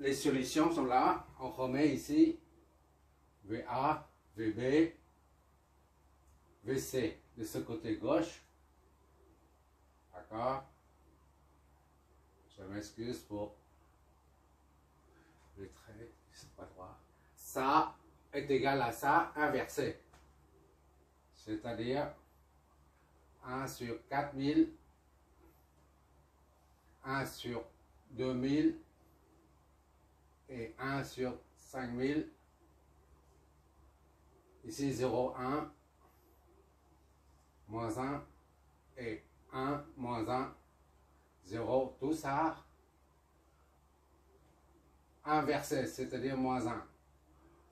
les solutions sont là. On remet ici VA, VB, VC de ce côté gauche. D'accord? Je m'excuse pour les traits, c'est pas droit. Ça est égal à ça inversé. C'est-à-dire 1 sur 4000, 1 sur 2000 et 1 sur 5000. Ici 0, 1, moins 1 et 1, moins 1, 0. Tout ça inversé, c'est-à-dire moins 1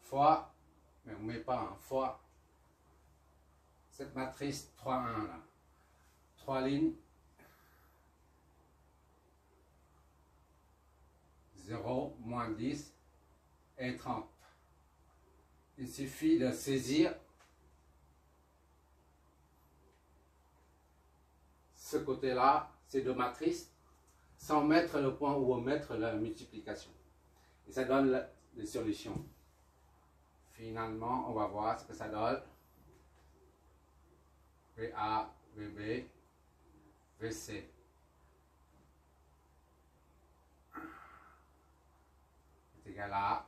fois, mais on ne met pas un fois cette matrice 3, 1 là. 3 lignes, 0, moins 10 et 30. Il suffit de saisir ce côté-là, ces deux matrices, sans mettre le point ou omettre la multiplication. Et ça donne les solutions. Finalement, on va voir ce que ça donne. VA, VB, VC. C'est égal à...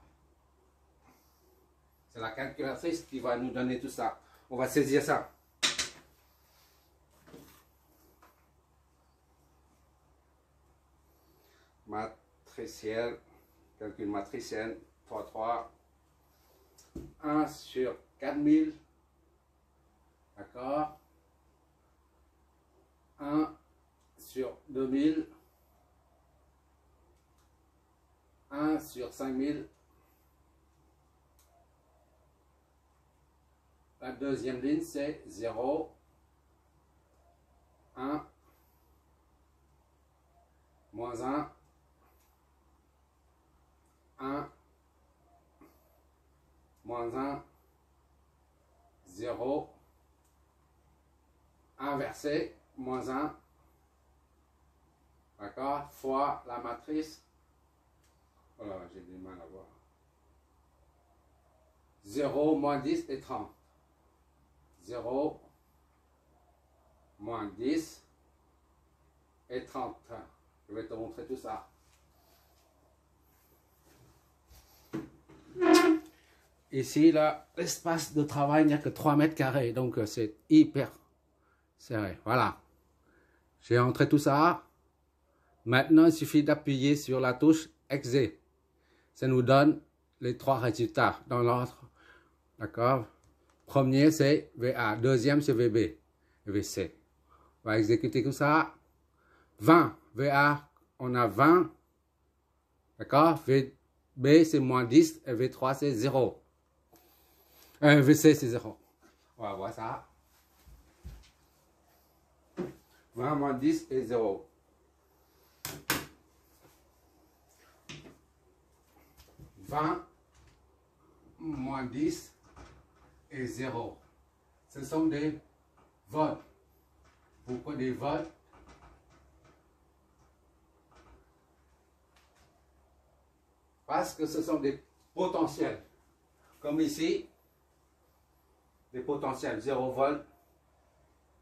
C'est la calculatrice qui va nous donner tout ça. On va saisir ça. Matriciel, calcul matriciel, 3, 3. 1 sur 4000. D'accord? 1 sur 2000. 1 sur 5000. La deuxième ligne, c'est 0, 1, moins 1, 1, moins 1, 0, inversé, moins 1, d'accord, fois la matrice, voilà, j'ai du mal à voir, 0, moins 10 et 30. 0, moins 10 et 30. Je vais te montrer tout ça. Ici, là, l'espace de travail n'y a que 3 mètres carrés, donc c'est hyper serré. Voilà. J'ai entré tout ça. Maintenant, il suffit d'appuyer sur la touche Exé. Ça nous donne les 3 résultats dans l'ordre. D'accord? Premier, c'est VA. Deuxième, c'est VB et VC. On va exécuter tout ça. 20. VA, on a 20. D'accord? VB, c'est moins 10. Et V3, c'est 0. VC, c'est 0. On va voir ça. 20 moins 10 et 0. 20 moins 10 et 0. Ce sont des volts. Pourquoi des volts? Parce que ce sont des potentiels. Comme ici, des potentiels 0 volts.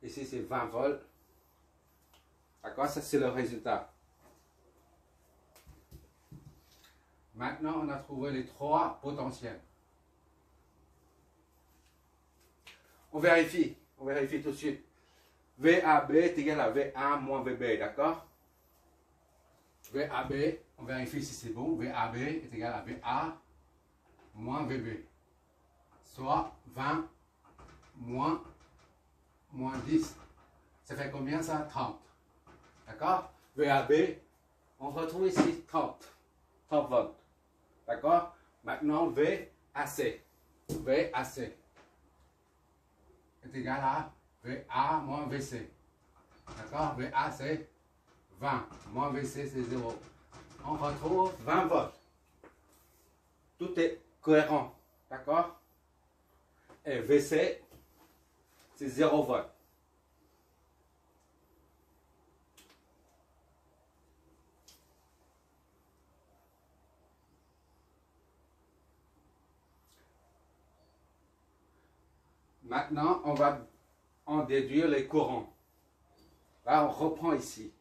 Ici, c'est 20 volts. D'accord? Ça, c'est le résultat. Maintenant, on a trouvé les 3 potentiels. On vérifie tout de suite. VAB est égal à VA moins VB, d'accord? VAB, on vérifie si c'est bon. VAB est égal à VA moins VB. Soit 20 moins 10. Ça fait combien ça? 30. D'accord? VAB, on retrouve ici 30 volts. D'accord? Maintenant, VAC. VAC est égal à VA moins VC. D'accord? VA c'est 20, moins VC c'est 0. On retrouve 20 volts. Tout est cohérent. D'accord? Et VC c'est 0 volts. Maintenant, on va en déduire les courants. Là, on reprend ici.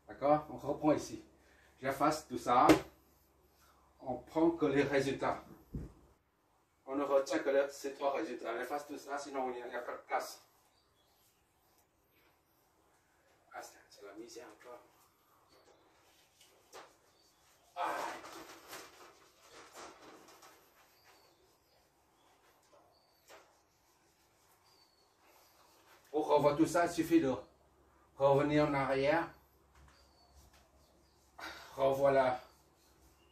D'accord? On reprend ici. J'efface tout ça. On prend que les résultats. On ne retient que ces trois résultats. On efface tout ça, sinon il n'y a pas de place. Ah, c'est la misère encore. Ah. Pour revoir tout ça, il suffit de revenir en arrière. Revois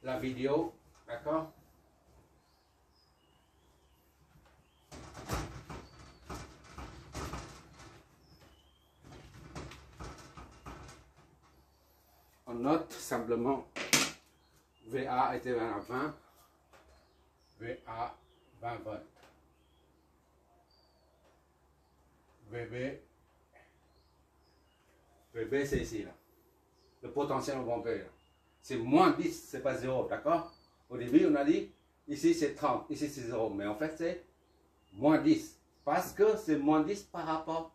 la vidéo. D'accord? On note simplement VA était à 20, VA 20 volts, VB c'est ici là, le potentiel au pompé c'est moins 10, c'est pas 0, d'accord? Au début on a dit ici c'est 30, ici c'est 0, mais en fait c'est moins 10, parce que c'est moins 10 par rapport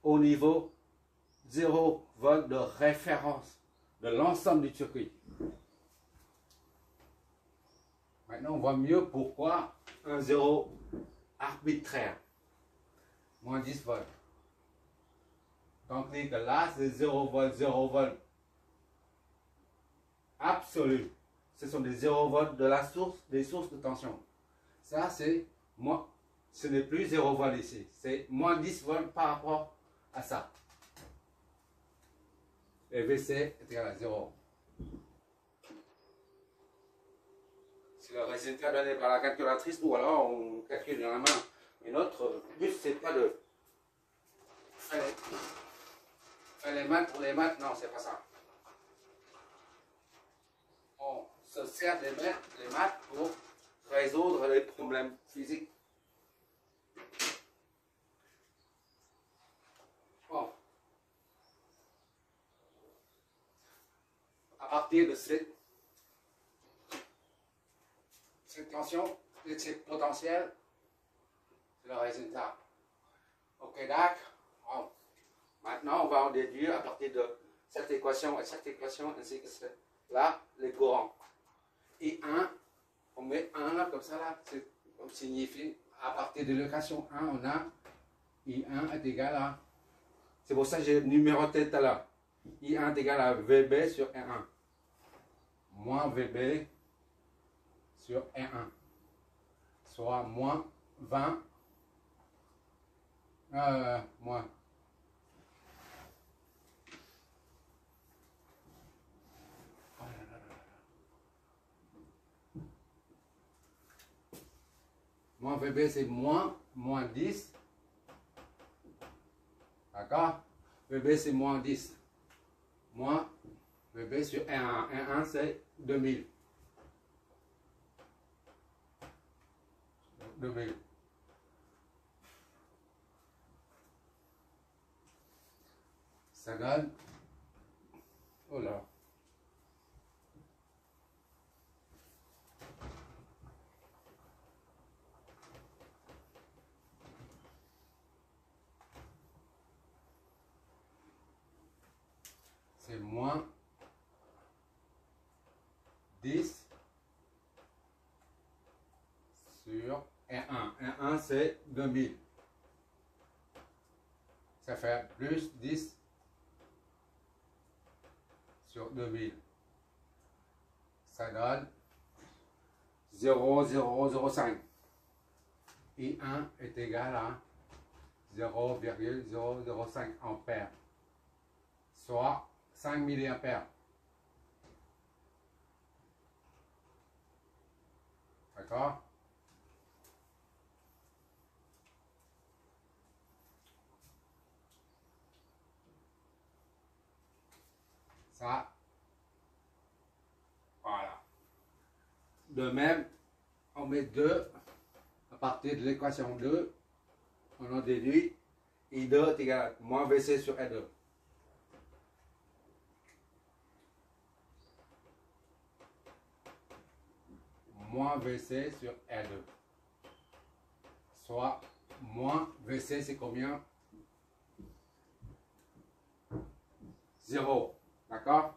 au niveau 0 volt de référence de l'ensemble du circuit. Maintenant, on voit mieux pourquoi un 0 arbitraire, moins 10 volts. Tandis que là, c'est 0 volt absolu. Ce sont des 0 volts de la source, des sources de tension. Ça, c'est moins, ce n'est plus 0 volt ici, c'est moins 10 volts par rapport à ça. Et VC est égal à 0. C'est le résultat donné par la calculatrice ou alors on calcule dans la main. Et notre but, c'est pas de faire les maths pour les maths, non, c'est pas ça. On se sert des maths pour résoudre les problèmes physiques. Bon. À partir de cette tension, de cette potentiel, c'est le résultat. Ok, d'accord. Bon. Maintenant, on va en déduire à partir de cette équation et cette équation, ainsi que là, les courants. I1, on met 1 là, comme ça, là, on signifie, à partir de l'équation 1, on a I1 est égal à, c'est pour ça que j'ai numéroté tout à l'heure. I1 est égal à VB sur R1, moins VB sur R1, soit moins 20, moins. Moins VB c'est moins 10. D'accord? VB c'est moins 10. Moins VB sur R1. R1 c'est 2000. 2000. Ça donne. Oh là. C'est moins 10 sur R1. R1 c'est 2000. Ça fait plus 10 sur 2000. Ça donne 0,005. I1 est égal à 0,005 ampères, soit 5 milliampères. D'accord? Ça, voilà. De même, on met 2 à partir de l'équation 2, on en déduit I2 est égal à moins VC sur R2. Moins VC sur R2. Soit moins VC, c'est combien? 0. D'accord?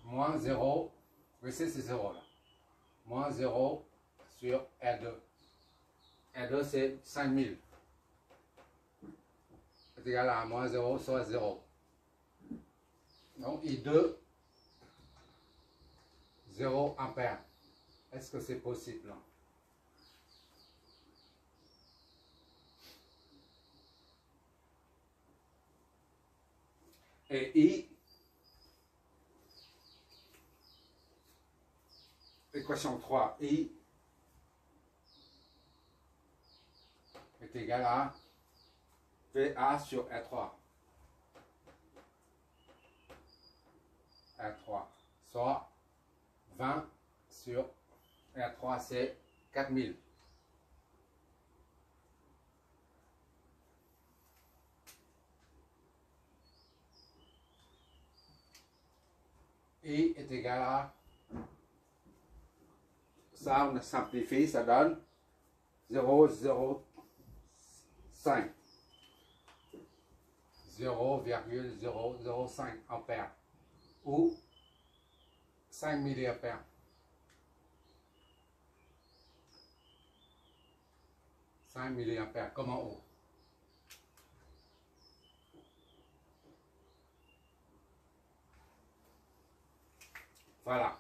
Moins 0. VC, c'est 0 là. Moins 0 sur R2. R2, c'est 5000. C'est égal à moins 0 soit 0. Donc, I2, 0 ampère. Est-ce que c'est possible? Et I, équation 3, I est égal à VA sur R3. R3, soit 20 sur R3, c'est 4000. I est égal à, ça on simplifie, ça donne 0,05. 0,005 ampères ou 5 milliampères. 5 milliampères, comme en haut. Voilà.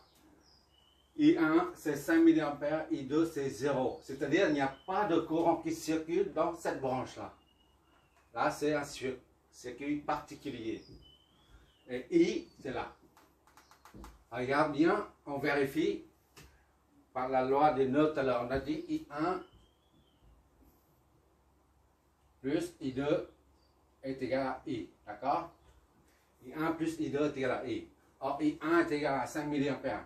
I1 c'est 5 milliampères, I2 c'est 0. C'est-à-dire il n'y a pas de courant qui circule dans cette branche-là. Là c'est un circuit particulier. Et I c'est là. Regarde bien, on vérifie par la loi des nœuds tout à l'heure. On a dit I1 plus I2 est égal à I. D'accord? I1 plus I2 est égal à I. Or, I1 est égal à 5 milliampères.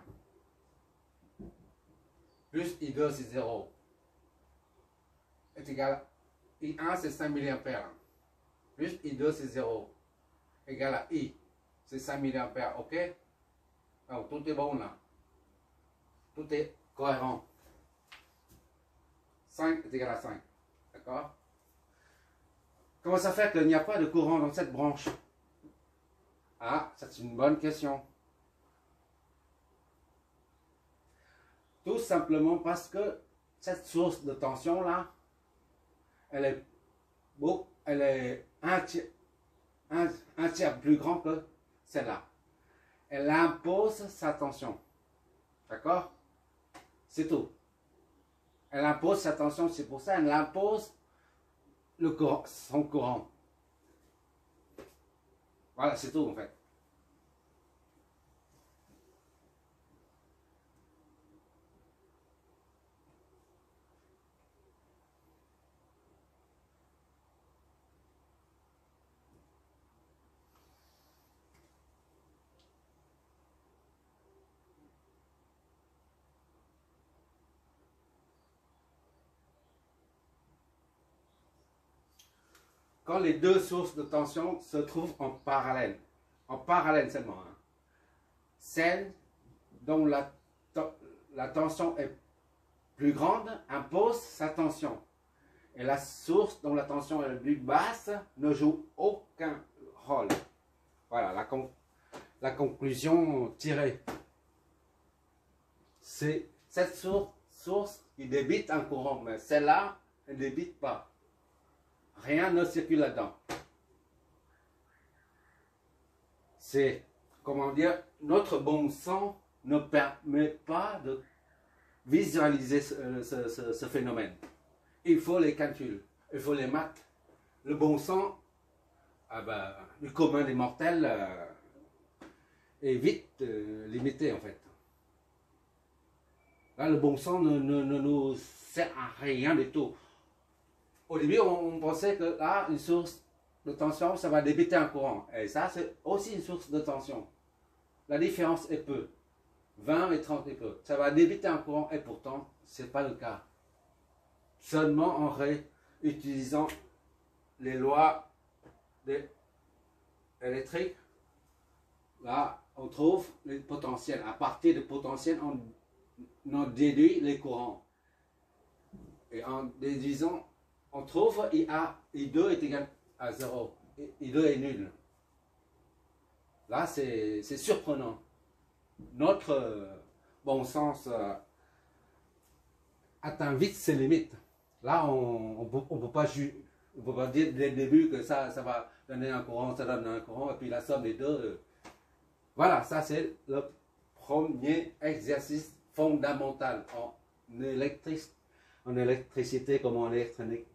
Plus I2, c'est 0. Est égal à I1, c'est 5 milliampères. Plus I2, c'est 0. Égal à I. C'est 5 milliampères. OK? Alors, tout est bon là. Tout est cohérent. 5 est égal à 5. D'accord? Comment ça fait qu'il n'y a pas de courant dans cette branche? Ah, c'est une bonne question. Tout simplement parce que cette source de tension là, elle est un tiers plus grand que celle-là. Elle impose sa tension. D'accord? C'est tout. Elle impose sa tension, c'est pour ça qu'elle impose le courant, son courant. Voilà, c'est tout en fait. Quand les deux sources de tension se trouvent en parallèle seulement, hein. Celle dont la tension est plus grande impose sa tension. Et la source dont la tension est plus basse ne joue aucun rôle. Voilà la conclusion tirée. C'est cette source qui débite un courant, mais celle-là, elle ne débite pas. Rien ne circule là-dedans. C'est, comment dire, notre bon sens ne permet pas de visualiser ce phénomène. Il faut les calculs, il faut les maths. Le bon sens, le commun des mortels est vite limité en fait. Là, le bon sens ne nous sert à rien du tout. Au début, on pensait que là, une source de tension, ça va débiter un courant. Et ça, c'est aussi une source de tension. La différence est peu. 20 et 30 est peu. Ça va débiter un courant et pourtant, ce n'est pas le cas. Seulement en réutilisant les lois électriques, là, on trouve les potentiels. À partir des potentiels, on déduit les courants. Et en déduisant, on trouve I2 est égal à 0. I2 est nul. Là, c'est surprenant. Notre bon sens atteint vite ses limites. Là, on peut pas dire dès le début que ça va donner un courant, ça donne un courant, et puis la somme des deux. Voilà, ça c'est le premier exercice fondamental en électricité comme en électronique